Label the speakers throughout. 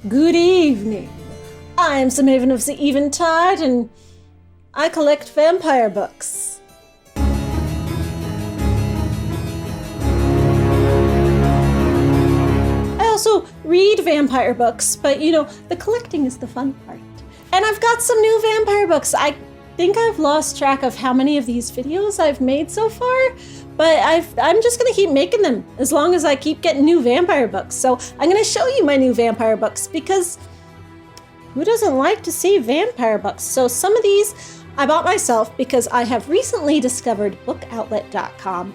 Speaker 1: Good evening. I'm the Maven of the Eventide, and I collect vampire books. I also read vampire books, but the collecting is the fun part. And I've got some new vampire books. I think I've lost track of how many of these videos I've made so far, but I'm just gonna keep making them as long as I keep getting new vampire books. So I'm gonna show you my new vampire books because who doesn't like to see vampire books? So some of these I bought myself because I have recently discovered bookoutlet.com.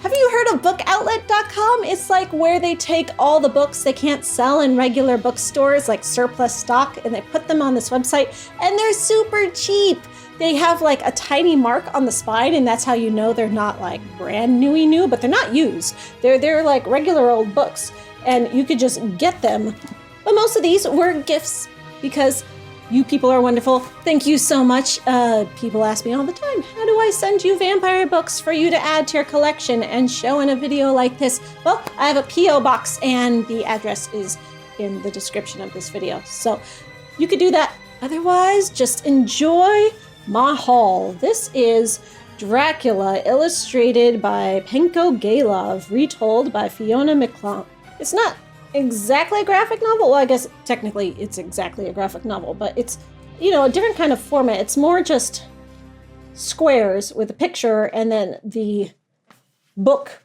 Speaker 1: Have you heard of bookoutlet.com? It's like where they take all the books they can't sell in regular bookstores, like surplus stock, and they put them on this website, and they're super cheap. They have like a tiny mark on the spine, and that's how you know they're not like brand new, but they're not used. They're like regular old books, and you could just get them. But most of these were gifts because you people are wonderful. Thank you so much. People ask me all the time, how do I send you vampire books for you to add to your collection and show in a video like this? Well, I have a P.O. box, and the address is in the description of this video. So you could do that. Otherwise, just enjoy my haul. This is Dracula, illustrated by Penko Galov, retold by Fiona McClung. It's not exactly a graphic novel. Well, I guess technically it's exactly a graphic novel, but it's, a different kind of format. It's more just squares with a picture, and then the book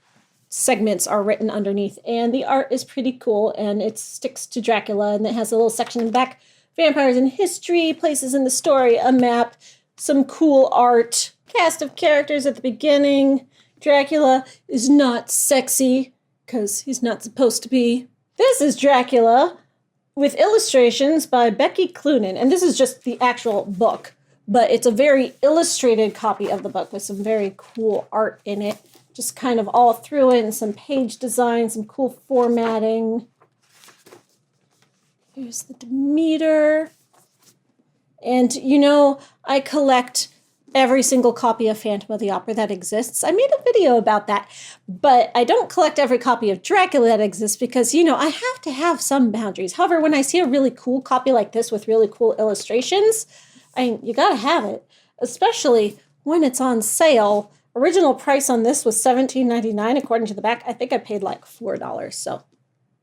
Speaker 1: segments are written underneath, and the art is pretty cool, and it sticks to Dracula, and it has a little section in the back, vampires in history, places in the story, a map, some cool art, cast of characters at the beginning. Dracula is not sexy, because he's not supposed to be. This is Dracula with illustrations by Becky Cloonan, and this is just the actual book, but it's a very illustrated copy of the book with some very cool art in it, just kind of all through it, and some page design, some cool formatting. Here's the Demeter. And I collect every single copy of Phantom of the Opera that exists. I made a video about that, but I don't collect every copy of Dracula that exists because, I have to have some boundaries. However, when I see a really cool copy like this with really cool illustrations, you gotta have it, especially when it's on sale. Original price on this was $17.99 according to the back. I think I paid like $4, so.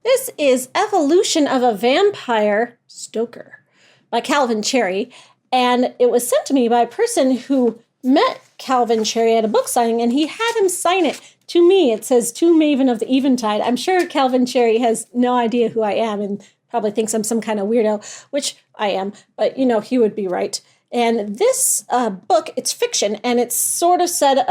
Speaker 1: This is Evolution of a Vampire Stoker by Calvin Cherry. And it was sent to me by a person who met Calvin Cherry at a book signing, and he had him sign it to me. It says, "To Maven of the Eventide." I'm sure Calvin Cherry has no idea who I am and probably thinks I'm some kind of weirdo, which I am, but he would be right. And this book, it's fiction, and it's sort of set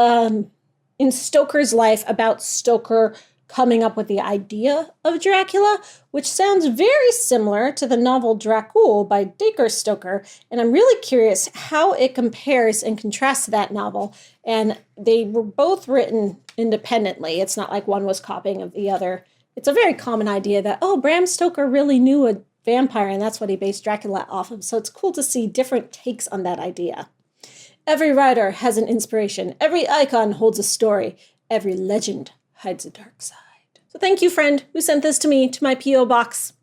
Speaker 1: in Stoker's life about Stoker coming up with the idea of Dracula, which sounds very similar to the novel Dracula by Dacre Stoker, and I'm really curious how it compares and contrasts to that novel. And they were both written independently. It's not like one was copying of the other. It's a very common idea that, Bram Stoker really knew a vampire, and that's what he based Dracula off of. So it's cool to see different takes on that idea. Every writer has an inspiration. Every icon holds a story. Every legend hides a dark side. So thank you, friend, who sent this to me, to my P.O. box.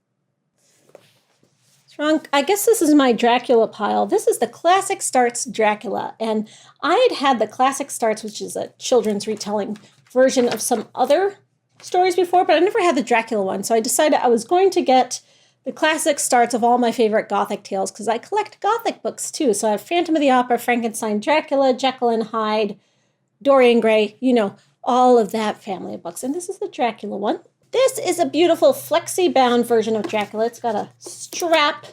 Speaker 1: I guess this is my Dracula pile. This is the Classic Starts Dracula, and I had the Classic Starts, which is a children's retelling version of some other stories before, but I never had the Dracula one, so I decided I was going to get the Classic Starts of all my favorite Gothic tales, because I collect Gothic books too. So I have Phantom of the Opera, Frankenstein, Dracula, Jekyll and Hyde, Dorian Gray, all of that family of books. And this is the Dracula one. This is a beautiful flexi-bound version of Dracula. It's got a strap,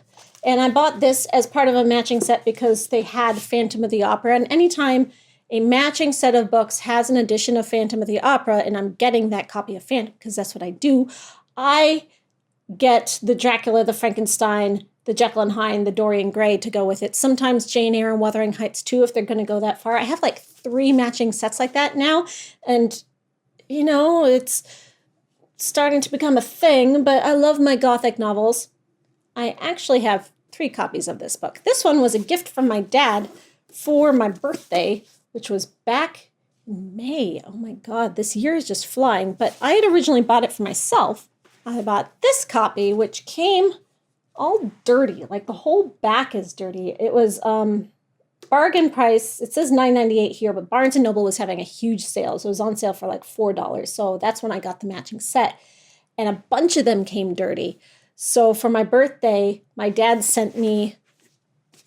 Speaker 1: and I bought this as part of a matching set because they had Phantom of the Opera, and anytime a matching set of books has an edition of Phantom of the Opera, and I'm getting that copy of Phantom because that's what I do, I get the Dracula, the Frankenstein, the Jekyll and Hyde, the Dorian Gray to go with it. Sometimes Jane Eyre and Wuthering Heights too, if they're going to go that far. I have like 3 matching sets like that now, and it's starting to become a thing, but I love my Gothic novels. I actually have 3 copies of this book. This one was a gift from my dad for my birthday, which was back in May. Oh my God, this year is just flying, but I had originally bought it for myself. I bought this copy, which came all dirty. Like the whole back is dirty. It was bargain price. It says $9.98 here, but Barnes & Noble was having a huge sale. So it was on sale for like $4. So that's when I got the matching set. And a bunch of them came dirty. So for my birthday, my dad sent me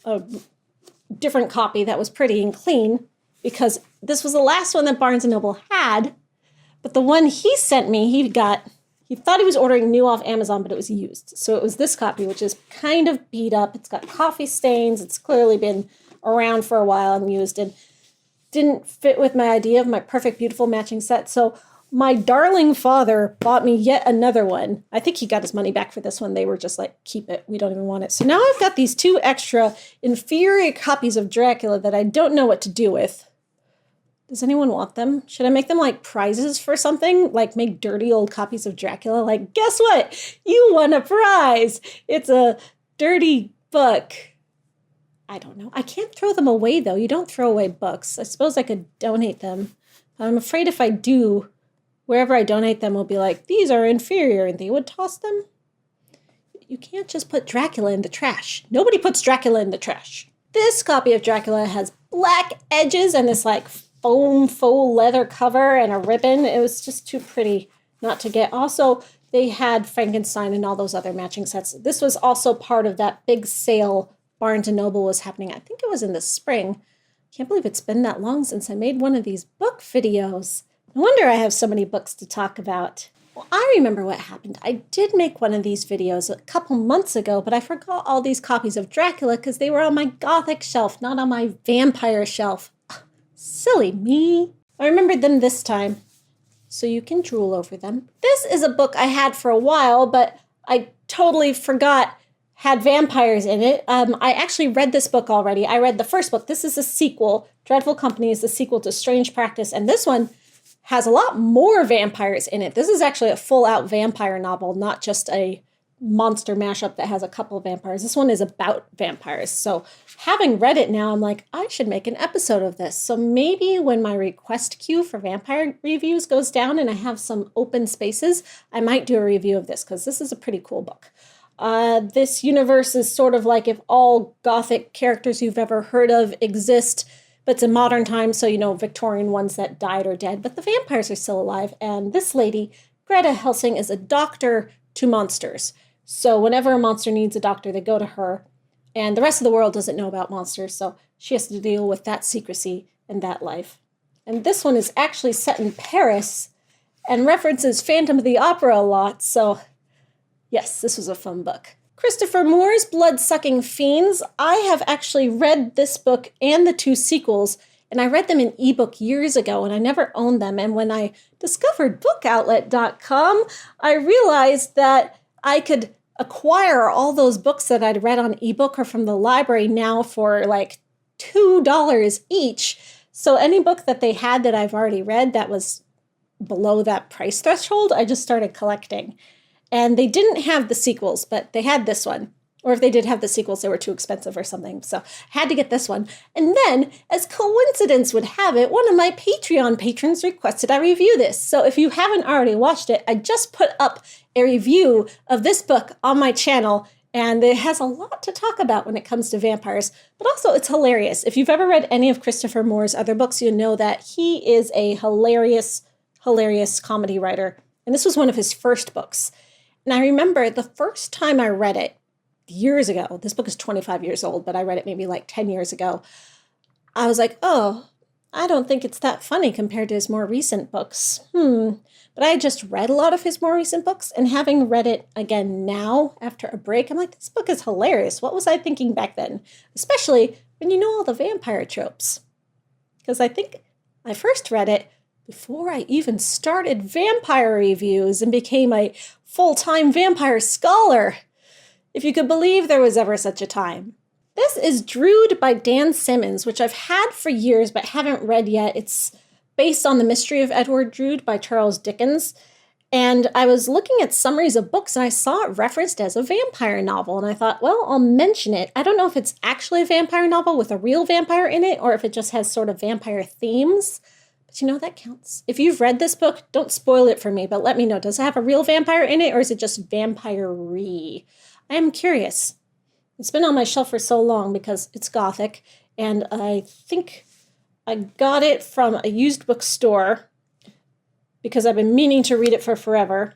Speaker 1: a different copy that was pretty and clean because this was the last one that Barnes & Noble had. But the one he sent me, he thought he was ordering new off Amazon, but it was used. So it was this copy, which is kind of beat up. It's got coffee stains. It's clearly been around for a while and used and didn't fit with my idea of my perfect, beautiful matching set. So my darling father bought me yet another one. I think he got his money back for this one. They were just like, keep it. We don't even want it. So now I've got these 2 extra inferior copies of Dracula that I don't know what to do with. Does anyone want them? Should I make them like prizes for something? Like make dirty old copies of Dracula? Like, guess what? You won a prize. It's a dirty book. I don't know. I can't throw them away though. You don't throw away books. I suppose I could donate them. I'm afraid if I do, wherever I donate them will be like, these are inferior, and they would toss them. You can't just put Dracula in the trash. Nobody puts Dracula in the trash. This copy of Dracula has black edges and this like foam faux leather cover and a ribbon. It was just too pretty not to get. Also, they had Frankenstein and all those other matching sets. This was also part of that big sale Barnes & Noble was happening. I think it was in the spring. Can't believe it's been that long since I made one of these book videos. No wonder I have so many books to talk about. Well, I remember what happened. I did make one of these videos a couple months ago, but I forgot all these copies of Dracula because they were on my Gothic shelf, not on my vampire shelf. Silly me. I remembered them this time, so you can drool over them. This is a book I had for a while, but I totally forgot had vampires in it. I actually read this book already. I read the first book. This is a sequel. Dreadful Company is the sequel to Strange Practice, and this one has a lot more vampires in it. This is actually a full-out vampire novel, not just a monster mashup that has a couple of vampires. This one is about vampires. So having read it now, I'm like, I should make an episode of this. So maybe when my request queue for vampire reviews goes down and I have some open spaces, I might do a review of this because this is a pretty cool book. This universe is sort of like if all Gothic characters you've ever heard of exist, but it's in modern times, so, you know, Victorian ones that died are dead, but the vampires are still alive. And this lady, Greta Helsing, is a doctor to monsters. So whenever a monster needs a doctor, they go to her, and the rest of the world doesn't know about monsters, so she has to deal with that secrecy and that life. And this one is actually set in Paris and references Phantom of the Opera a lot, so yes, this was a fun book. Christopher Moore's Blood-Sucking Fiends. I have actually read this book and the 2 sequels, and I read them in ebook years ago, and I never owned them. And when I discovered bookoutlet.com, I realized that I could acquire all those books that I'd read on ebook or from the library now for like $2 each. So any book that they had that I've already read that was below that price threshold, I just started collecting. And they didn't have the sequels, but they had this one. Or if they did have the sequels, they were too expensive or something. So I had to get this one. And then, as coincidence would have it, one of my Patreon patrons requested I review this. So if you haven't already watched it, I just put up a review of this book on my channel. And it has a lot to talk about when it comes to vampires. But also, it's hilarious. If you've ever read any of Christopher Moore's other books, you know that he is a hilarious comedy writer. And this was one of his first books. And I remember the first time I read it, years ago, this book is 25 years old, but I read it maybe like 10 years ago, I was like, oh, I don't think it's that funny compared to his more recent books. But I had just read a lot of his more recent books, and having read it again now after a break, I'm like, this book is hilarious. What was I thinking back then? Especially when you know all the vampire tropes. Because I think I first read it before I even started vampire reviews and became a full-time vampire scholar. If you could believe there was ever such a time. This is Drood by Dan Simmons, which I've had for years but haven't read yet. It's based on The Mystery of Edward Drood by Charles Dickens. And I was looking at summaries of books and I saw it referenced as a vampire novel. And I thought, well, I'll mention it. I don't know if it's actually a vampire novel with a real vampire in it or if it just has sort of vampire themes. But you know, that counts. If you've read this book, don't spoil it for me, but let me know. Does it have a real vampire in it or is it just vampire-y? I am curious. It's been on my shelf for so long because it's Gothic, and I think I got it from a used bookstore because I've been meaning to read it for forever.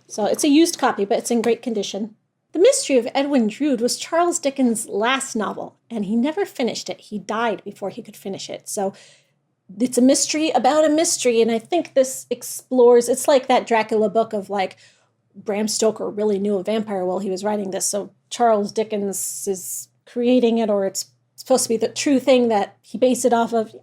Speaker 1: So it's a used copy, but it's in great condition. The Mystery of Edwin Drood was Charles Dickens' last novel, and he never finished it. He died before he could finish it. So it's a mystery about a mystery, and I think this explores, it's like that Dracula book of like, Bram Stoker really knew a vampire while he was writing this, so Charles Dickens is creating it, or it's supposed to be the true thing that he based it off of,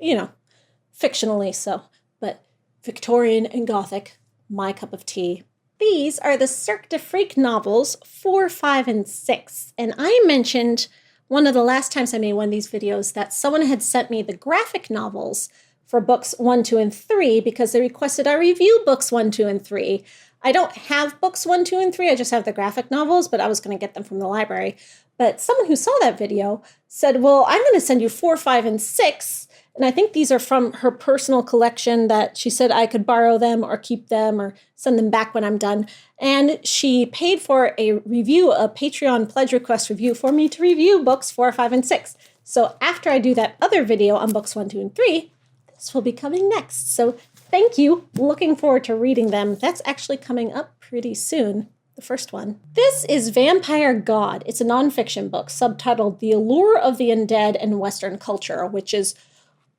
Speaker 1: fictionally so. But Victorian and Gothic, my cup of tea. These are the Cirque de Freak novels 4, 5, and 6. And I mentioned one of the last times I made one of these videos that someone had sent me the graphic novels for books 1, 2, and 3 because they requested I review books 1, 2, and 3. I don't have books 1, 2, and 3. I just have the graphic novels, but I was going to get them from the library. But someone who saw that video said, well, I'm going to send you 4, 5, and 6. And I think these are from her personal collection that she said I could borrow them or keep them or send them back when I'm done. And she paid for a review, a Patreon pledge request review for me to review books 4, 5, and 6. So after I do that other video on books 1, 2, and 3, this will be coming next. So thank you. Looking forward to reading them. That's actually coming up pretty soon, the first one. This is Vampire God. It's a nonfiction book subtitled The Allure of the Undead in Western Culture, which is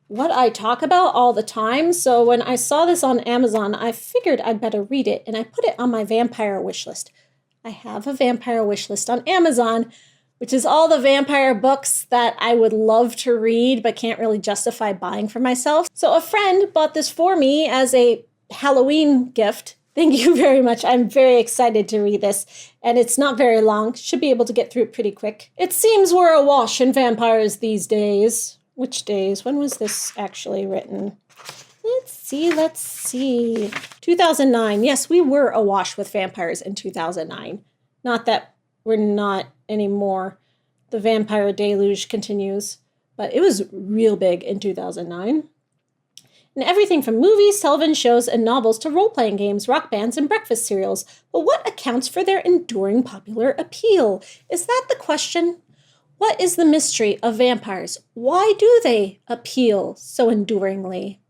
Speaker 1: what I talk about all the time. So when I saw this on Amazon, I figured I'd better read it, and I put it on my vampire wish list. I have a vampire wish list on Amazon, which is all the vampire books that I would love to read but can't really justify buying for myself. So a friend bought this for me as a Halloween gift. Thank you very much. I'm very excited to read this, and it's not very long. Should be able to get through it pretty quick. It seems we're awash in vampires these days. Which days? When was this actually written? Let's see. 2009. Yes, we were awash with vampires in 2009. Not that we're not anymore. The vampire deluge continues. But it was real big in 2009. And everything from movies, television shows, and novels to role-playing games, rock bands, and breakfast cereals. But what accounts for their enduring popular appeal? Is that the question? What is the mystery of vampires? Why do they appeal so enduringly?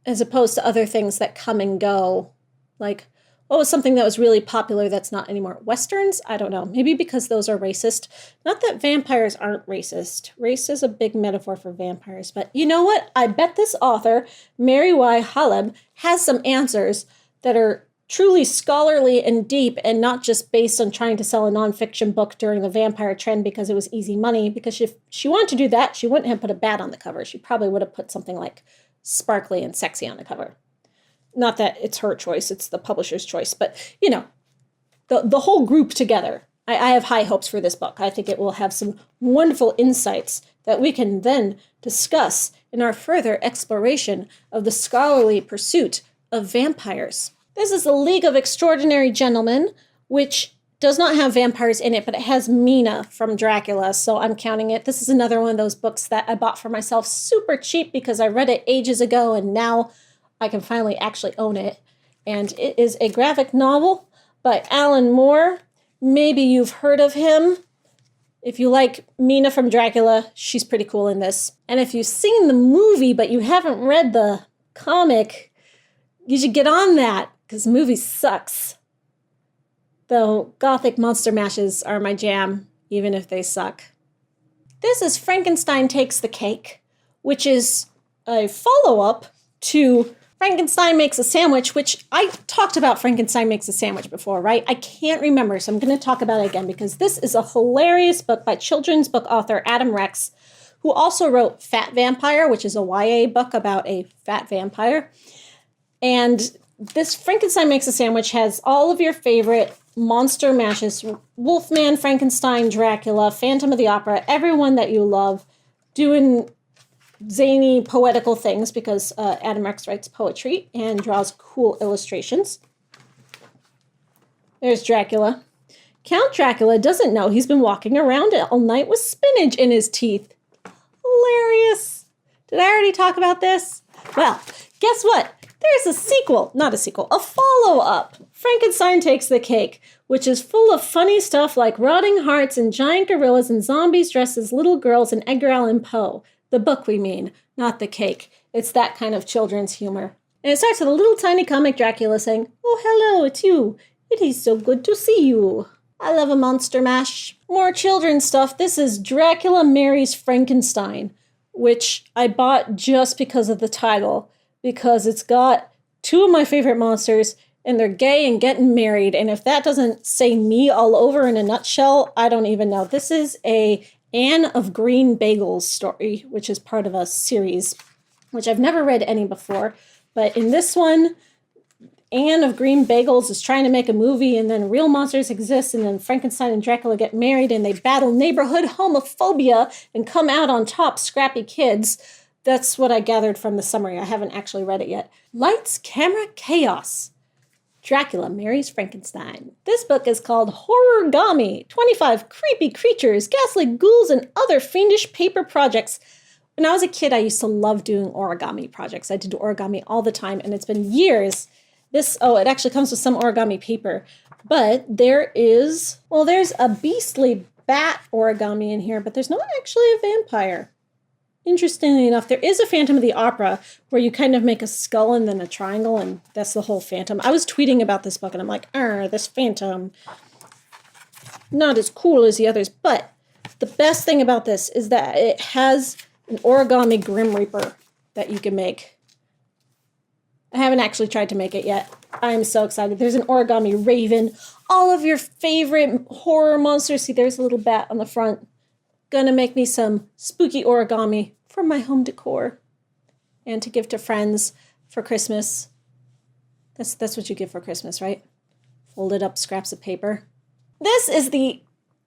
Speaker 1: As opposed to other things that come and go. Like, what was something that was really popular that's not anymore? Westerns? I don't know. Maybe because those are racist. Not that vampires aren't racist. Race is a big metaphor for vampires. But you know what? I bet this author, Mary Y. Haleb, has some answers that are truly scholarly and deep and not just based on trying to sell a nonfiction book during the vampire trend because it was easy money. Because if she wanted to do that, she wouldn't have put a bat on the cover. She probably would have put something like sparkly and sexy on the cover. Not that it's her choice, it's the publisher's choice. But, the whole group together. I have high hopes for this book. I think it will have some wonderful insights that we can then discuss in our further exploration of the scholarly pursuit of vampires. This is The League of Extraordinary Gentlemen, which does not have vampires in it, but it has Mina from Dracula, so I'm counting it. This is another one of those books that I bought for myself super cheap because I read it ages ago, and now I can finally actually own it. And it is a graphic novel by Alan Moore. Maybe you've heard of him. If you like Mina from Dracula, she's pretty cool in this. And if you've seen the movie, but you haven't read the comic, you should get on that. Because the movie sucks. Though Gothic monster mashes are my jam, even if they suck. This is Frankenstein Takes the Cake, which is a follow-up to Frankenstein Makes a Sandwich, which I talked about Frankenstein Makes a Sandwich before, right? I can't remember, so I'm going to talk about it again because this is a hilarious book by children's book author Adam Rex, who also wrote Fat Vampire, which is a YA book about a fat vampire. And this Frankenstein Makes a Sandwich has all of your favorite monster mashes. Wolfman, Frankenstein, Dracula, Phantom of the Opera, everyone that you love doing zany, poetical things because Adam Rex writes poetry and draws cool illustrations. There's Dracula. Count Dracula doesn't know he's been walking around all night with spinach in his teeth. Hilarious. Did I already talk about this? Well, guess what? There's a sequel, not a sequel, a follow-up. Frankenstein Takes the Cake, which is full of funny stuff like rotting hearts and giant gorillas and zombies dressed as little girls and Edgar Allan Poe. The book, we mean, not the cake. It's that kind of children's humor. And it starts with a little tiny comic Dracula saying, "Oh, hello, it's you. It is so good to see you. I love a monster mash." More children's stuff. This is Dracula Marries Frankenstein, which I bought just because of the title, because it's got two of my favorite monsters, and they're gay and getting married. And if that doesn't say me all over in a nutshell, I don't even know. This is a Anne of Green Bagels story, which is part of a series, which I've never read any before. But in this one, Anne of Green Bagels is trying to make a movie, and then real monsters exist, and then Frankenstein and Dracula get married, and they battle neighborhood homophobia and come out on top, scrappy kids. That's what I gathered from the summary. I haven't actually read it yet. Lights, Camera, Chaos. Dracula Marries Frankenstein. This book is called Horrorgami, 25 creepy creatures, ghastly ghouls, and other fiendish paper projects. When I was a kid, I used to love doing origami projects. I did origami all the time, and it's been years. It actually comes with some origami paper, but there's a beastly bat origami in here, but there's not actually a vampire. Interestingly enough, there is a Phantom of the Opera where you kind of make a skull and then a triangle, and that's the whole Phantom. I was tweeting about this book, and I'm like, this Phantom, not as cool as the others, but the best thing about this is that it has an origami Grim Reaper that you can make. I haven't actually tried to make it yet. I'm so excited. There's an origami raven. All of your favorite horror monsters. See, there's a little bat on the front. Gonna make me some spooky origami for my home decor and to give to friends for Christmas. That's what you give for Christmas, right? Folded up scraps of paper. This is the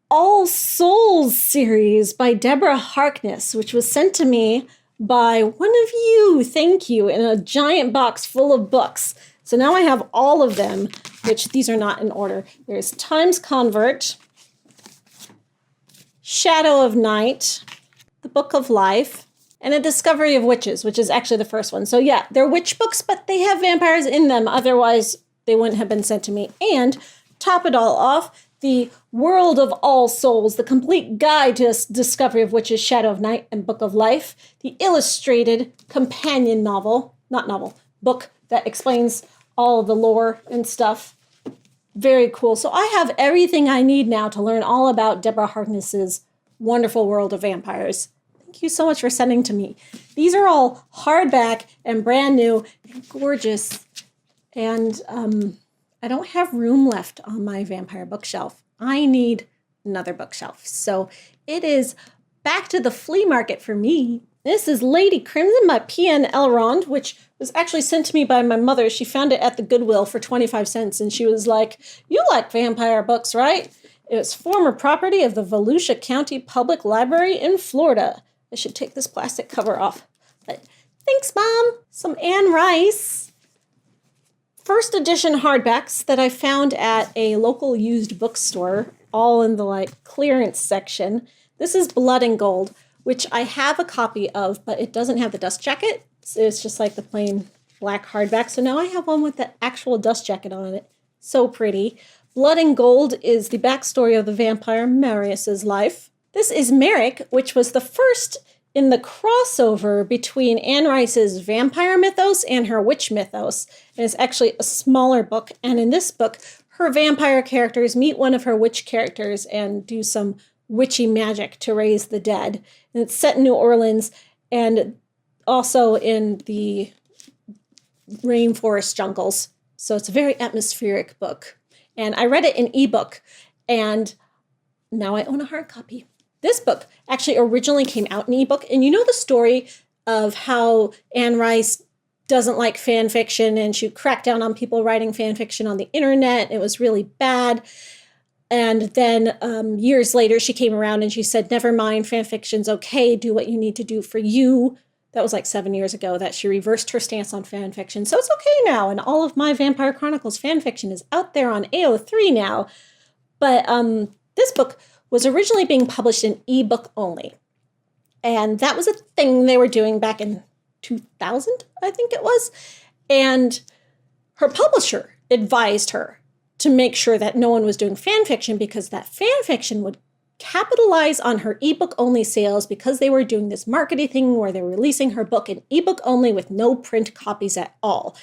Speaker 1: All Souls series by Deborah Harkness, which was sent to me by one of you, thank you, in a giant box full of books. So now I have all of them, which these are not in order. There's Times Convert, Shadow of Night, The Book of Life, and A Discovery of Witches, which is actually the first one. So yeah, they're witch books, but they have vampires in them. Otherwise, they wouldn't have been sent to me. And top it all off, the World of All Souls, the complete guide to Discovery of Witches, Shadow of Night, and Book of Life, the illustrated companion book that explains all the lore and stuff. Very cool. So I have everything I need now to learn all about Deborah Harkness's wonderful world of vampires. Thank you so much for sending to me. These are all hardback and brand new and gorgeous. And I don't have room left on my vampire bookshelf. I need another bookshelf. So it is back to the flea market for me. This is Lady Crimson by P.N. Elrond, which was actually sent to me by my mother. She found it at the Goodwill for 25 cents, and she was like, "You like vampire books, right?" It was former property of the Volusia County Public Library in Florida. I should take this plastic cover off. But thanks, Mom. Some Anne Rice first edition hardbacks that I found at a local used bookstore, all in the clearance section. This is Blood and Gold, which I have a copy of, but it doesn't have the dust jacket. So it's just like the plain black hardback. So now I have one with the actual dust jacket on it. So pretty. Blood and Gold is the backstory of the vampire Marius's life. This is Marek, which was the first in the crossover between Anne Rice's vampire mythos and her witch mythos. And it's actually a smaller book. And in this book, her vampire characters meet one of her witch characters and do some witchy magic to raise the dead. And it's set in New Orleans and also in the rainforest jungles. So it's a very atmospheric book. And I read it in ebook, and now I own a hard copy. This book actually originally came out in ebook, and you know the story of how Anne Rice doesn't like fan fiction, and she cracked down on people writing fan fiction on the internet. It was really bad. And then years later, she came around and she said, "Never mind, fan fiction's okay. Do what you need to do for you." That was 7 years ago that she reversed her stance on fan fiction. So it's okay now. And all of my Vampire Chronicles fan fiction is out there on AO3 now. But this book was originally being published in ebook only. And that was a thing they were doing back in 2000, I think it was. And her publisher advised her to make sure that no one was doing fan fiction because that fan fiction would capitalize on her ebook only sales because they were doing this marketing thing where they were releasing her book in ebook only with no print copies at all,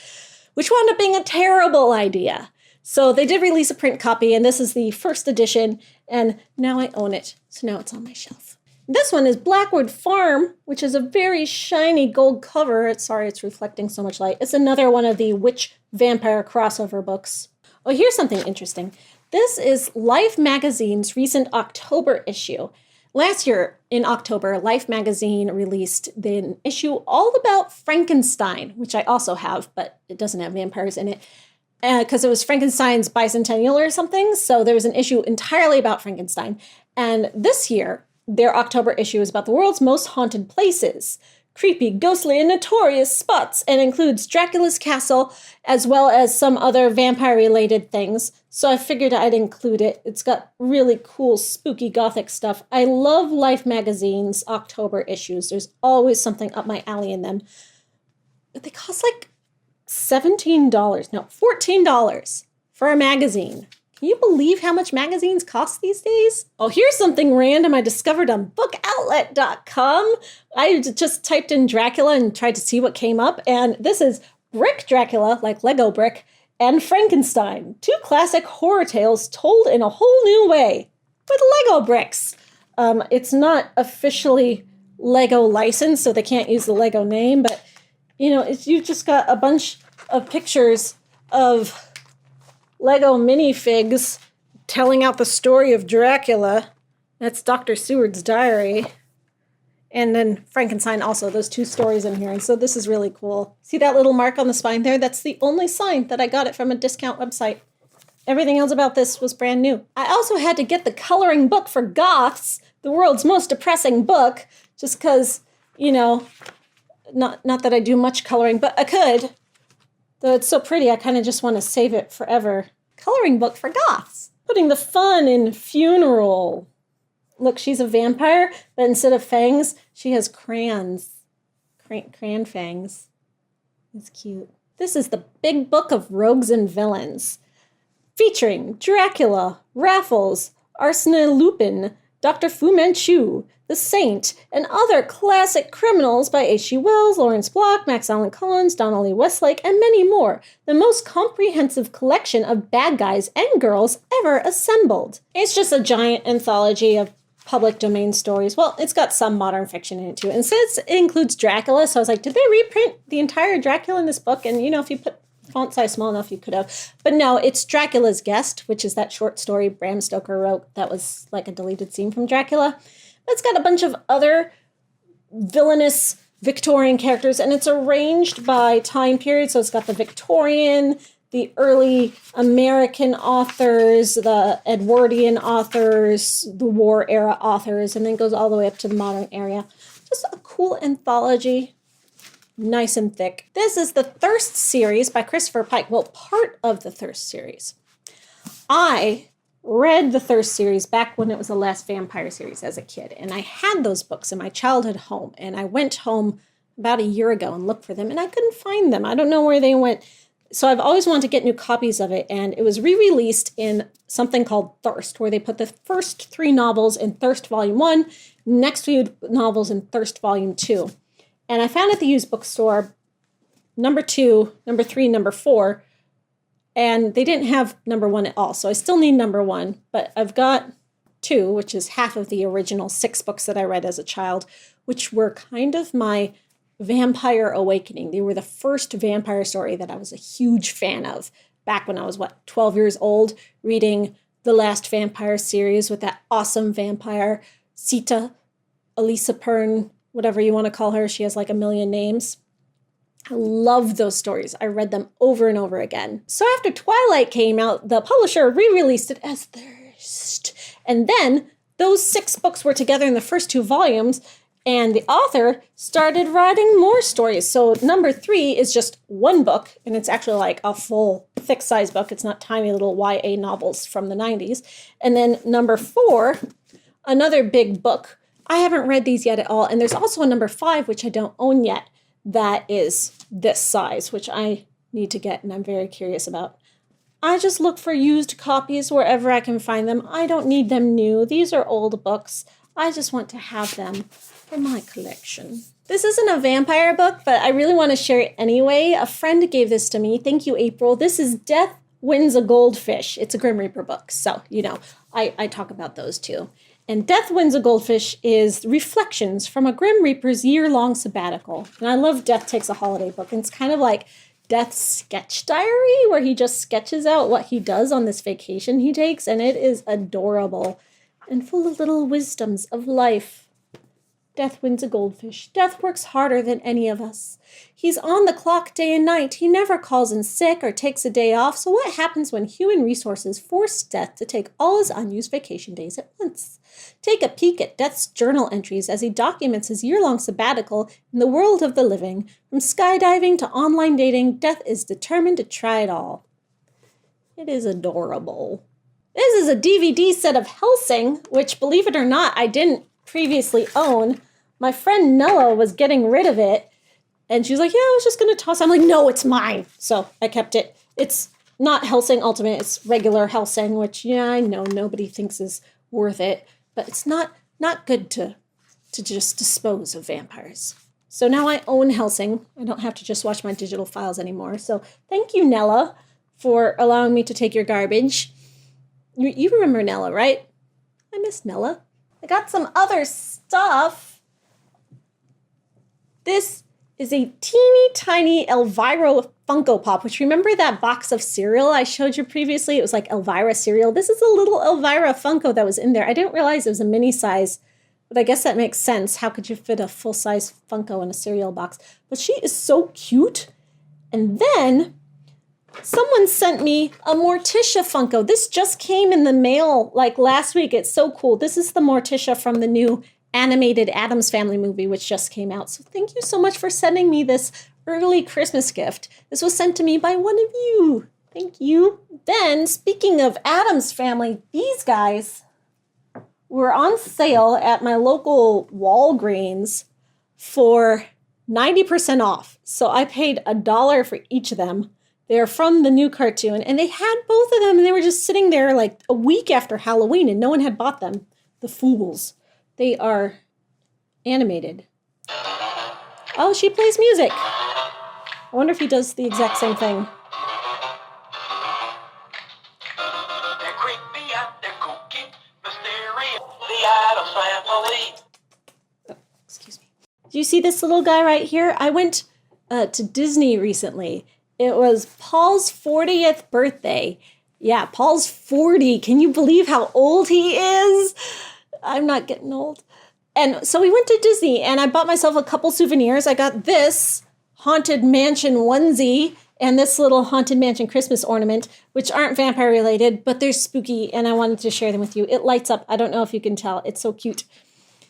Speaker 1: which wound up being a terrible idea. So they did release a print copy, and this is the first edition, and now I own it. So now it's on my shelf. This one is Blackwood Farm, which is a very shiny gold cover. Sorry, it's reflecting so much light. It's another one of the witch vampire crossover books. Oh, here's something interesting. This is Life Magazine's recent October issue. Last year in October, Life Magazine released an issue all about Frankenstein, which I also have, but it doesn't have vampires in it, because it was Frankenstein's bicentennial or something. So there was an issue entirely about Frankenstein. And this year, their October issue is about the world's most haunted places. Creepy, ghostly, and notorious spots, and includes Dracula's castle, as well as some other vampire-related things. So I figured I'd include it. It's got really cool, spooky, gothic stuff. I love Life Magazine's October issues. There's always something up my alley in them. But they cost like $14 for a magazine. Can you believe how much magazines cost these days? Oh, here's something random I discovered on bookoutlet.com. I just typed in Dracula and tried to see what came up, and this is Brick Dracula, like Lego brick, and Frankenstein, two classic horror tales told in a whole new way with Lego bricks. It's not officially Lego licensed, so they can't use the Lego name, but you've just got a bunch of pictures of Lego minifigs telling out the story of Dracula. That's Dr. Seward's diary. And then Frankenstein also, those two stories in here. And so this is really cool. See that little mark on the spine there? That's the only sign that I got it from a discount website. Everything else about this was brand new. I also had to get the coloring book for Goths, the world's most depressing book, just because, not that I do much coloring, but I could. Though it's so pretty, I kind of just want to save it forever. Coloring book for Goths. Putting the fun in funeral. Look, she's a vampire, but instead of fangs, she has crayons. Crayon fangs. It's cute. This is the big book of rogues and villains. Featuring Dracula, Raffles, Arsène Lupin, Dr. Fu Manchu, The Saint, and other classic criminals by H.G. Wells, Lawrence Block, Max Allan Collins, Donnelly Westlake, and many more. The most comprehensive collection of bad guys and girls ever assembled. It's just a giant anthology of public domain stories. Well, it's got some modern fiction in it too. And since it includes Dracula, so I was like, did they reprint the entire Dracula in this book? And if you put font size small enough, you could have. But no, it's Dracula's Guest, which is that short story Bram Stoker wrote that was like a deleted scene from Dracula. It's got a bunch of other villainous Victorian characters, and it's arranged by time period. So it's got the Victorian, the early American authors, the Edwardian authors, the war era authors, and then goes all the way up to the modern era. Just a cool anthology. Nice and thick. This is the Thirst series by Christopher Pike. Well, part of the Thirst series. I read the Thirst series back when it was the last vampire series as a kid, and I had those books in my childhood home, and I went home about a year ago and looked for them, and I couldn't find them. I don't know where they went. So I've always wanted to get new copies of it, and it was re-released in something called Thirst, where they put the first 3 novels in Thirst Volume 1, next few novels in Thirst Volume 2. And I found at the used bookstore number 2, number 3, number 4, and they didn't have number 1 at all. So I still need number 1, but I've got 2, which is half of the original 6 books that I read as a child, which were kind of my vampire awakening. They were the first vampire story that I was a huge fan of back when I was, 12 years old, reading the last vampire series with that awesome vampire, Sita, Elisa Pern, whatever you want to call her. She has like a million names. I love those stories. I read them over and over again. So after Twilight came out, the publisher re-released it as Thirst. And then those 6 books were together in the first 2 volumes, and the author started writing more stories. So number 3 is just 1 book, and it's actually like a full thick size book. It's not tiny little YA novels from the 90s. And then number 4, another big book. I haven't read these yet at all. And there's also a number 5, which I don't own yet. that is this size, which I need to get and I'm very curious about. I just look for used copies wherever I can find them. I don't need them new. These are old books. I just want to have them for my collection. This isn't a vampire book, but I really want to share it anyway. A friend gave this to me. Thank you, April. This is Death Wins a Goldfish. It's a Grim Reaper book, so, you know, I talk about those too. And Death Wins a Goldfish is reflections from a Grim Reaper's year-long sabbatical. And I love Death Takes a Holiday book, and it's kind of like Death's sketch diary, where he just sketches out what he does on this vacation he takes, and it is adorable and full of little wisdoms of life. Death wins a goldfish. Death works harder than any of us. He's on the clock day and night. He never calls in sick or takes a day off. So what happens when human resources force Death to take all his unused vacation days at once? Take a peek at Death's journal entries as he documents his year-long sabbatical in the world of the living. From skydiving to online dating, Death is determined to try it all. It is adorable. This is a DVD set of Helsing, which, believe it or not, I didn't previously own. My friend Nella was getting rid of it, and she was like, yeah, I was just going to toss it. I'm like, no, it's mine. So I kept it. It's not Helsing Ultimate. It's regular Helsing, which, yeah, I know nobody thinks is worth it, but it's not good to just dispose of vampires. So now I own Helsing. I don't have to just watch my digital files anymore. So thank you, Nella, for allowing me to take your garbage. You remember Nella, right? I miss Nella. I got some other stuff. This is a teeny tiny Elvira Funko Pop, which, remember that box of cereal I showed you previously? It was like Elvira cereal. This is a little Elvira Funko that was in there. I didn't realize it was a mini size, but I guess that makes sense. How could you fit a full-size Funko in a cereal box? But she is so cute. And then someone sent me a Morticia Funko. This just came in the mail like last week. It's so cool. This is the Morticia from the new animated Addams Family movie, which just came out. So thank you so much for sending me this early Christmas gift. This was sent to me by one of you. Thank you. Then, speaking of Addams Family, these guys were on sale at my local Walgreens for 90% off. So I paid $1 for each of them. They're from the new cartoon, and they had both of them, and they were just sitting there like a week after Halloween, and no one had bought them. The fools. They are animated. Oh, she plays music. I wonder if he does the exact same thing.
Speaker 2: They're creepy and they're kooky, mysterious, the Addams Family.
Speaker 1: Oh, excuse me. Do you see this little guy right here? I went to Disney recently. It was Paul's 40th birthday. Yeah, Paul's 40. Can you believe how old he is? I'm not getting old. And so we went to Disney, and I bought myself a couple souvenirs. I got this Haunted Mansion onesie and this little Haunted Mansion Christmas ornament, which aren't vampire related, but they're spooky, and I wanted to share them with you. It lights up. I don't know if you can tell. It's so cute.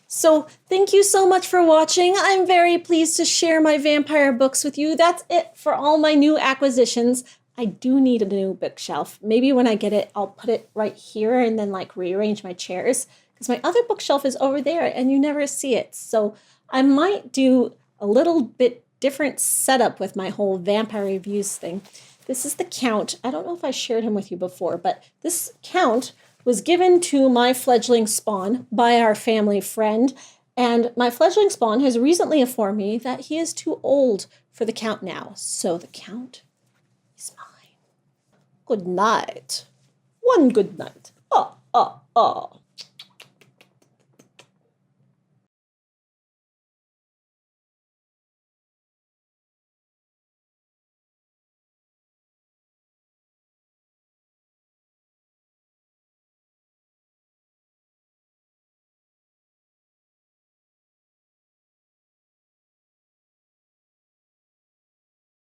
Speaker 1: So thank you so much for watching. I'm very pleased to share my vampire books with you. That's it for all my new acquisitions. I do need a new bookshelf. Maybe when I get it, I'll put it right here and then like rearrange my chairs, because my other bookshelf is over there and you never see it. So I might do a little bit different setup with my whole vampire reviews thing. This is the Count. I don't know if I shared him with you before, but this Count was given to my fledgling spawn by our family friend. And my fledgling spawn has recently informed me that he is too old for the Count now. So the Count is mine. Good night. One good night. Ah, ah, ah.